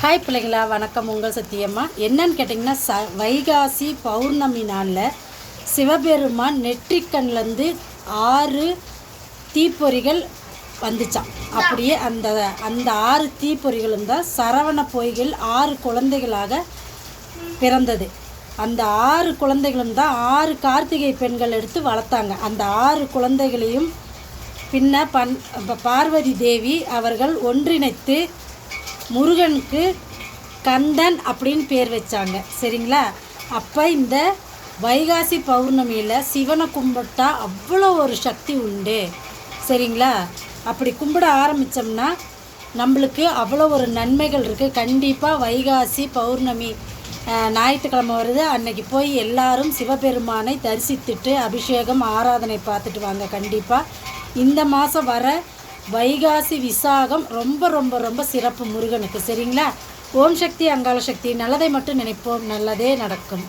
Hi பிள்ளைங்களா, வணக்கம். உங்கள் சத்தியம்மா. என்னன்னு கேட்டிங்கன்னா, வைகாசி பௌர்ணமி நாளில் சிவபெருமான் நெற்றிக்கண்லேருந்து 6 தீப்பொறிகள் வந்துச்சான். அப்படியே அந்த அந்த 6 தீப்பொறிகளும் தான் சரவண பொய்கள் 6 குழந்தைகளாக பிறந்தது. அந்த 6 குழந்தைகளும் தான் 6 கார்த்திகை பெண்கள் எடுத்து வளர்த்தாங்க. அந்த 6 குழந்தைகளையும் பின்ன பார்வதி தேவி அவர்கள் ஒன்றிணைத்து முருகனுக்கு கந்தன் அப்படின்னு பேர் வச்சாங்க. சரிங்களா? அப்போ இந்த வைகாசி பௌர்ணமியில் சிவனை கும்பிட்டா அவ்வளோ ஒரு சக்தி உண்டு. சரிங்களா? அப்படி கும்பிட ஆரம்பித்தோம்னா நம்மளுக்கு அவ்வளோ ஒரு நன்மைகள் இருக்குது. கண்டிப்பாக வைகாசி பௌர்ணமி ஞாயிற்றுக்கிழமை வருது. அன்னைக்கு போய் எல்லாரும் சிவபெருமானை தரிசித்துட்டு அபிஷேகம் ஆராதனை பார்த்துட்டு வாங்க. கண்டிப்பாக இந்த மாதம் வர வைகாசி விசாகம் ரொம்ப ரொம்ப ரொம்ப சிறப்பு முருகனுக்கு. சரிங்களா? ஓம் சக்தி, அங்காள சக்தி. நல்லதை மட்டும் நினைப்போம், நல்லதே நடக்கும்.